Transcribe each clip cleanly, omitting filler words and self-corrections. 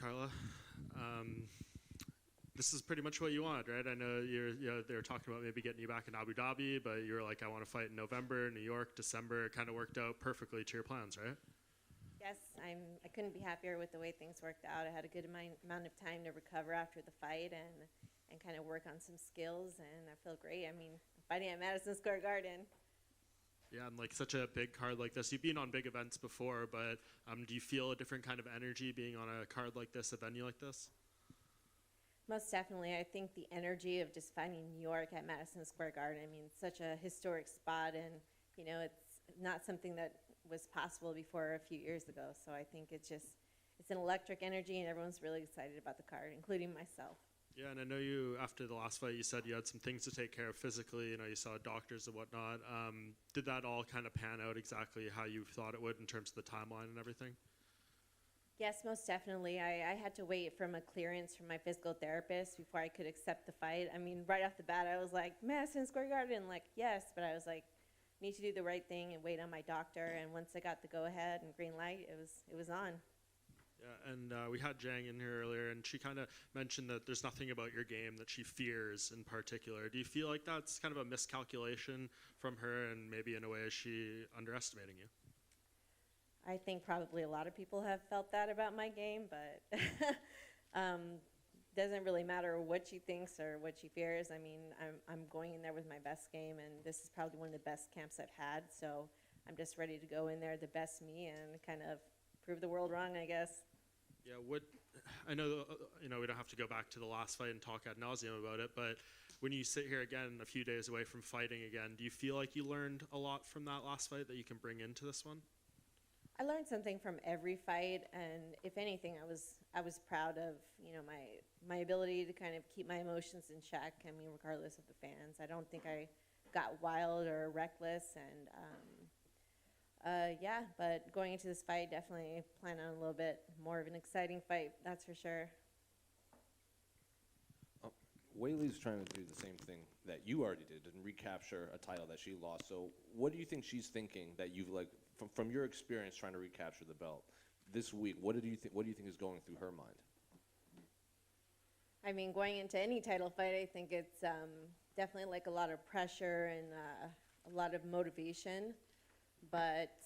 Carla. Um, this is pretty much what you want, right? I know they were talking about maybe getting you back in Abu Dhabi, but you were like, I want to fight in November, New York, December. It kind of worked out perfectly to your plans, right? Yes, I couldn't be happier with the way things worked out. I had a good amount of time to recover after the fight and kind of work on some skills, and I feel great. I mean, fighting at Madison Square Garden. Yeah, and like such a big card like this. You've been on big events before, but do you feel a different kind of energy being on a card like this, a venue like this? Most definitely. I think the energy of just fighting in New York at Madison Square Garden, I mean, it's such a historic spot, and, you know, it's not something that was possible before a few years ago. So I think it's an electric energy, and everyone's really excited about the card, including myself. Yeah, and I know you, after the last fight, you said you had some things to take care of physically. You know, you saw doctors and whatnot. Did that all kind of pan out exactly how you thought it would in terms of the timeline and everything? Yes, most definitely. I had to wait from a clearance from my physical therapist before I could accept the fight. I mean, right off the bat, I was like, Madison Square Garden, like, yes. But I was like, need to do the right thing and wait on my doctor. And once I got the go-ahead and green light, it was on. Yeah, and we had Jang in here earlier, and she kind of mentioned that there's nothing about your game that she fears in particular. Do you feel like that's kind of a miscalculation from her, and maybe in a way is she underestimating you? I think probably a lot of people have felt that about my game, but doesn't really matter what she thinks or what she fears. I mean, I'm going in there with my best game, and this is probably one of the best camps I've had, so I'm just ready to go in there the best me and kind of prove the world wrong, I guess. Yeah, I know, we don't have to go back to the last fight and talk ad nauseum about it, but when you sit here again a few days away from fighting again, do you feel like you learned a lot from that last fight that you can bring into this one? I learned something from every fight, and if anything, I was proud of, you know, my ability to kind of keep my emotions in check. I mean, regardless of the fans, I don't think I got wild or reckless, and yeah. But going into this fight, definitely plan on a little bit more of an exciting fight. That's for sure. Weili's trying to do the same thing that you already did and recapture a title that she lost. So what do you think she's thinking that you've, like, from your experience trying to recapture the belt this week, what do you think is going through her mind? I mean, going into any title fight, I think it's definitely like a lot of pressure and a lot of motivation. But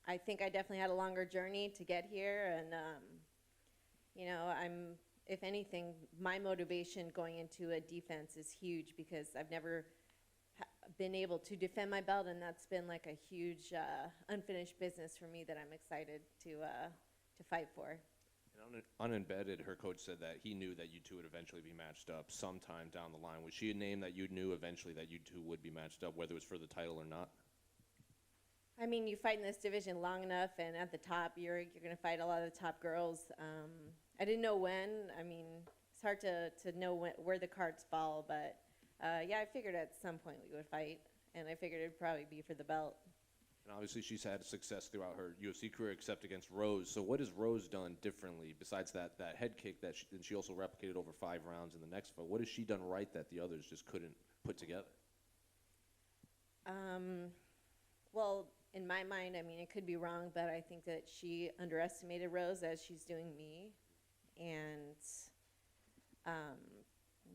I think I definitely had a longer journey to get here, and you know, if anything, my motivation going into a defense is huge because I've never been able to defend my belt, and that's been like a huge unfinished business for me that I'm excited to fight for. And unembedded, her coach said that he knew that you two would eventually be matched up sometime down the line. Was she a name that you knew eventually that you two would be matched up, whether it was for the title or not? I mean, you fight in this division long enough, and at the top, you're going to fight a lot of the top girls. I didn't know when. I mean, it's hard to know where the cards fall, but yeah, I figured at some point we would fight, and I figured it would probably be for the belt. And obviously she's had success throughout her UFC career except against Rose. So what has Rose done differently besides that head kick that she also replicated over 5 rounds in the next fight? What has she done right that the others just couldn't put together? Well, in my mind, I mean, it could be wrong, but I think that she underestimated Rose as she's doing me. And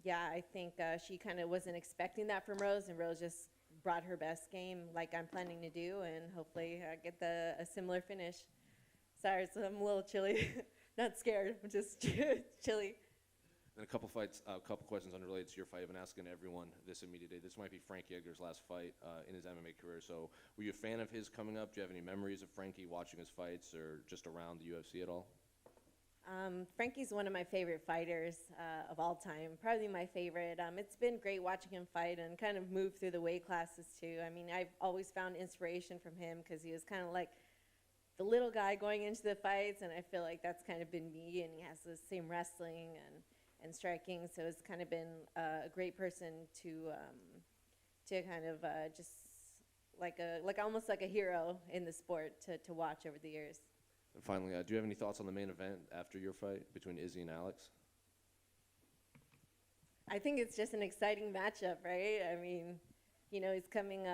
yeah, I think she kind of wasn't expecting that from Rose, and Rose just brought her best game like I'm planning to do, and hopefully get a similar finish. Sorry, so I'm a little chilly. Not scared, I'm just chilly. And a couple questions unrelated to your fight. I've been asking everyone this immediately. This might be Frankie Edgar's last fight in his MMA career. So were you a fan of his coming up? Do you have any memories of Frankie watching his fights or just around the UFC at all? Frankie's one of my favorite fighters of all time, probably my favorite. It's been great watching him fight and kind of move through the weight classes too. I mean, I've always found inspiration from him because he was kind of like the little guy going into the fights, and I feel like that's kind of been me, and he has the same wrestling and striking, so it's kind of been a great person to kind of just like almost like a hero in the sport to watch over the years. And finally, do you have any thoughts on the main event after your fight between Izzy and Alex? I think it's just an exciting matchup, right? I mean, you know, he's coming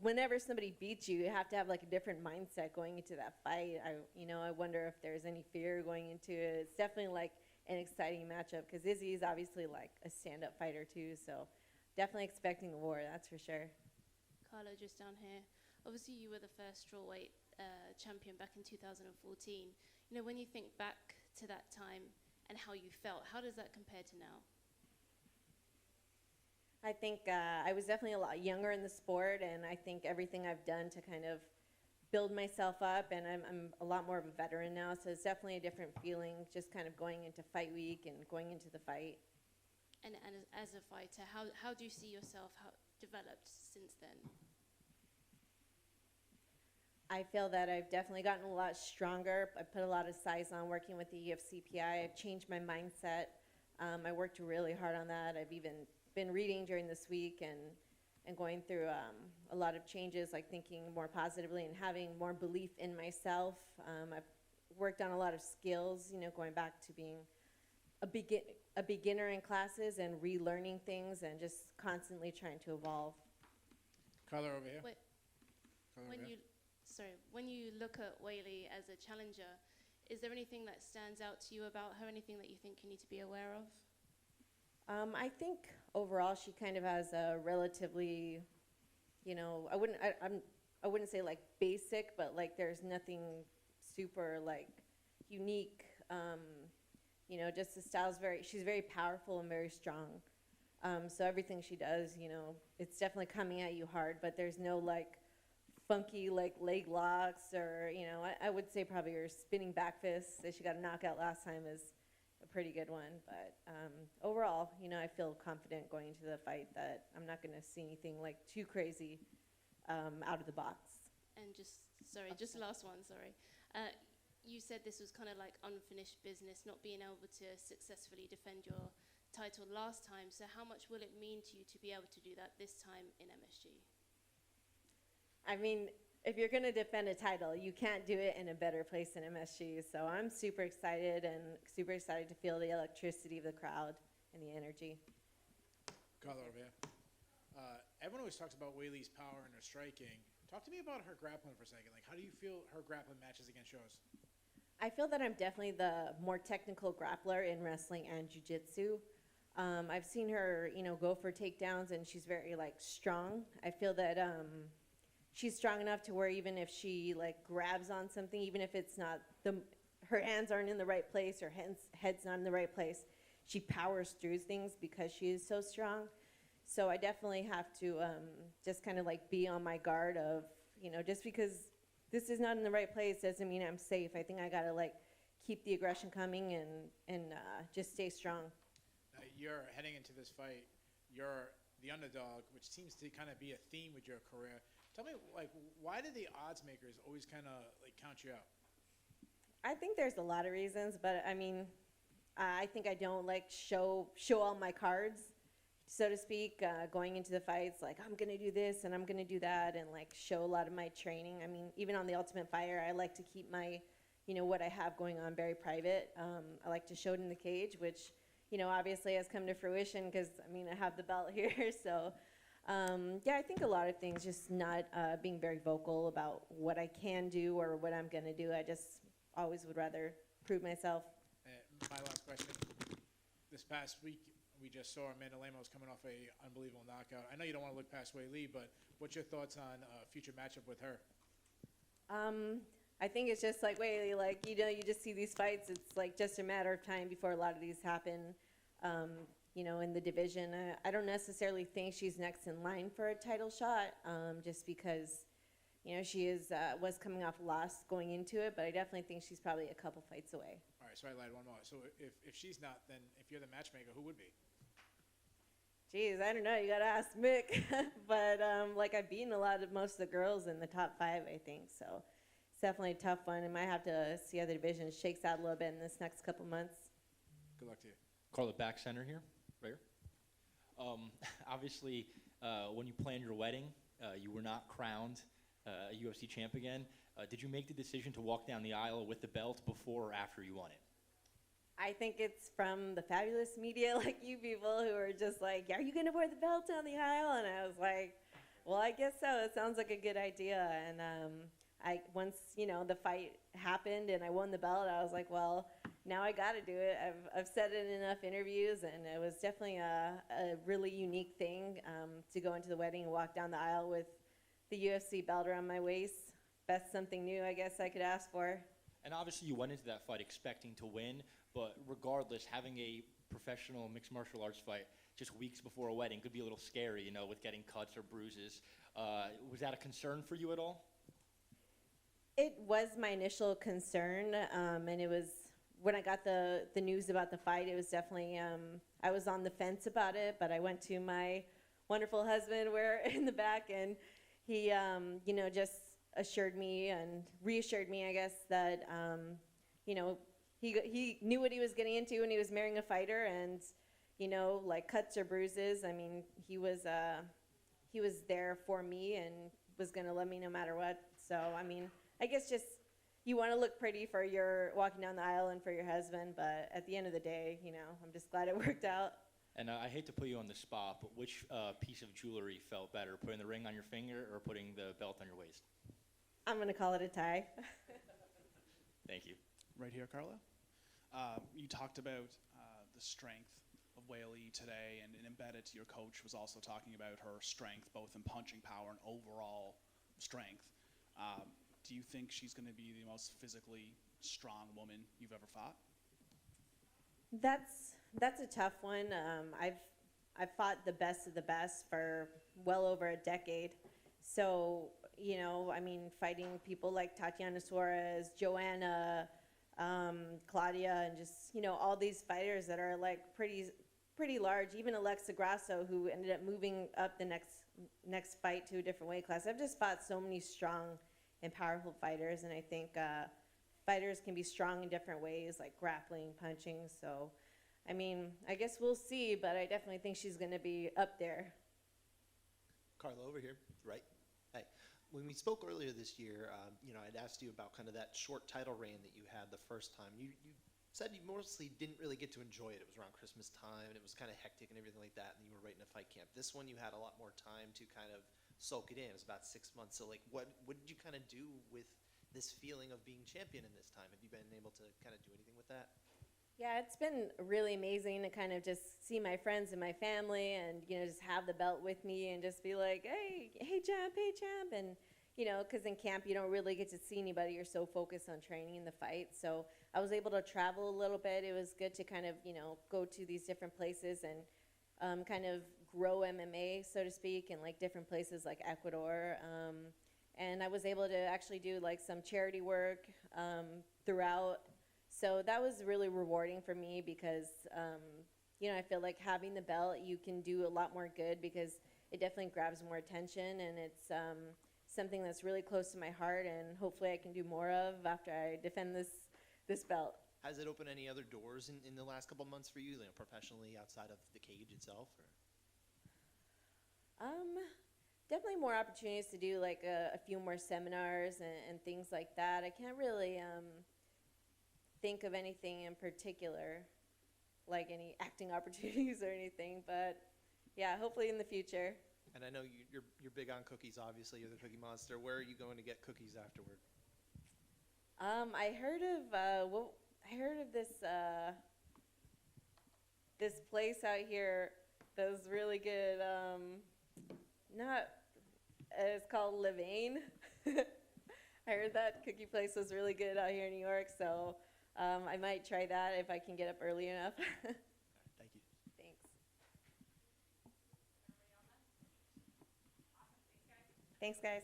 whenever somebody beats you, you have to have like a different mindset going into that fight. I wonder if there's any fear going into it. It's definitely like an exciting matchup because Izzy is obviously like a stand-up fighter too. So definitely expecting a war, that's for sure. Carla, just down here. Obviously, you were the first strawweight champion back in 2014. When you think back to that time and how you felt, how does that compare to now? I think I was definitely a lot younger in the sport, and I think everything I've done to kind of build myself up, and I'm a lot more of a veteran now, so it's definitely a different feeling just kind of going into fight week and going into the fight. And as a fighter, how do you see yourself developed since then? I feel that I've definitely gotten a lot stronger. I put a lot of size on working with the UFC PI. I've changed my mindset. I worked really hard on that. I've even been reading during this week and going through a lot of changes, like thinking more positively and having more belief in myself. I've worked on a lot of skills, going back to being a beginner in classes and relearning things and just constantly trying to evolve. Carla, over here. Wait, Carla, when over you here. when you look at Whaley as a challenger, is there anything that stands out to you about her? Anything that you think you need to be aware of? I think overall she kind of has a relatively, I wouldn't say like basic, but like there's nothing super like unique. Just the style's she's very powerful and very strong. So everything she does, it's definitely coming at you hard, but there's no like funky like leg locks or, I would say probably her spinning back fists that she got a knockout last time is a pretty good one. But overall, I feel confident going into the fight that I'm not going to see anything like too crazy out of the box. And just last one, sorry. You said this was kind of like unfinished business, not being able to successfully defend your title last time. So how much will it mean to you to be able to do that this time in MSG? I mean, if you're going to defend a title, you can't do it in a better place than MSG. So I'm super excited to feel the electricity of the crowd and the energy. Carla, over here. Everyone always talks about Whaley's power and her striking. Talk to me about her grappling for a second. Like, how do you feel her grappling matches against yours? I feel that I'm definitely the more technical grappler in wrestling and jiu-jitsu. I've seen her, go for takedowns, and she's very, strong. I feel that she's strong enough to where even if she, grabs on something, even if it's not her hands aren't in the right place, her head's not in the right place, she powers through things because she is so strong. So I definitely have to just kind of, be on my guard of, just because this is not in the right place doesn't mean I'm safe. I think I got to, keep the aggression coming and just stay strong. You're heading into this fight. You're the underdog, which seems to kind of be a theme with your career. Tell me, why do the odds makers always kind of, count you out? I think there's a lot of reasons, but, I mean, I think I don't, show all my cards, so to speak, going into the fights. I'm going to do this and I'm going to do that and, show a lot of my training. I mean, even on The Ultimate Fighter, I like to keep my, what I have going on very private. I like to show it in the cage, which, obviously has come to fruition because, I have the belt here. So, yeah, I think a lot of things, just not being very vocal about what I can do or what I'm going to do. I just always would rather prove myself. My last question. This past week, we just saw Amanda Lemos coming off a unbelievable knockout. I know you don't want to look past Wei Lee, but what's your thoughts on a future matchup with her? I think it's just like Whaley, you just see these fights. It's just a matter of time before a lot of these happen, in the division. I don't necessarily think she's next in line for a title shot, just because, she was coming off a loss going into it, but I definitely think she's probably a couple fights away. All right, so I lied one more. So if she's not, then if you're the matchmaker, who would be? Jeez, I don't know. You got to ask Mick. But, I've beaten most of the girls in the top 5, I think, so it's definitely a tough one. I might have to see how the division shakes out a little bit in this next couple months. Good luck to you. Carla, back center here, right here. Obviously, when you planned your wedding, you were not crowned a UFC champ again. Did you make the decision to walk down the aisle with the belt before or after you won it? I think it's from the fabulous media like you people who are just like, are you going to wear the belt down the aisle? And I was like, Well, I guess so. It sounds like a good idea. And once the fight happened and I won the belt, I was like, well, now I got to do it. I've said it in enough interviews, and it was definitely a really unique thing to go into the wedding and walk down the aisle with the UFC belt around my waist. That's something new, I guess I could ask for. And obviously you went into that fight expecting to win, but regardless, having a professional mixed martial arts fight just weeks before a wedding could be a little scary, with getting cuts or bruises. Was that a concern for you at all? It was my initial concern, and it was when I got the news about the fight, it was definitely, I was on the fence about it, but I went to my wonderful husband in the back, and he, just assured me and reassured me, I guess, that, he knew what he was getting into when he was marrying a fighter, and, like cuts or bruises, I mean, he was there for me and was going to love me no matter what. So, I mean, I guess just you want to look pretty for your walking down the aisle and for your husband, but at the end of the day, I'm just glad it worked out. And I hate to put you on the spot, but which piece of jewelry felt better, putting the ring on your finger or putting the belt on your waist? I'm going to call it a tie. Thank you. Right here, Carla. You talked about the strength of Weili today, and embedded to your coach was also talking about her strength, both in punching power and overall strength. Do you think she's going to be the most physically strong woman you've ever fought? That's a tough one. I've fought the best of the best for well over a decade. So, I mean, fighting people like Tatiana Suarez, Joanna, Claudia, and just, all these fighters that are like pretty large. Even Alexa Grasso, who ended up moving up the next fight to a different weight class. I've just fought so many strong and powerful fighters, and I think fighters can be strong in different ways, like grappling, punching. So, I mean, I guess we'll see, but I definitely think she's going to be up there. Carla, over here, right? Hey, when we spoke earlier this year, I'd asked you about kind of that short title reign that you had the first time. You said you mostly didn't really get to enjoy it. It was around Christmas time, and it was kind of hectic and everything like that, and you were right in a fight camp. This one, you had a lot more time to kind of soak it in. It was about 6 months. So, like, what did you kind of do with this feeling of being champion in this time? Have you been able to kind of do anything with that? Yeah, it's been really amazing to kind of just see my friends and my family and, just have the belt with me and just be like, hey, champ, and, because in camp you don't really get to see anybody. You're so focused on training in the fight. So I was able to travel a little bit. It was good to kind of, go to these different places and kind of grow MMA, so to speak, in like different places like Ecuador. And I was able to actually do like some charity work throughout. So that was really rewarding for me because, I feel like having the belt, you can do a lot more good because it definitely grabs more attention, and it's something that's really close to my heart, and hopefully I can do more of after I defend this belt. Has it opened any other doors in the last couple of months for you, professionally outside of the cage itself? Or? Definitely more opportunities to do like a few more seminars and things like that. I can't really think of anything in particular, like any acting opportunities or anything, but yeah, hopefully in the future. And I know you're big on cookies, obviously. You're the Cookie Monster. Where are you going to get cookies afterward? I heard of this place out here that's really good. It's called Levain. I heard that cookie place was really good out here in New York, so I might try that if I can get up early enough. Thank you. Thanks. Thanks, guys.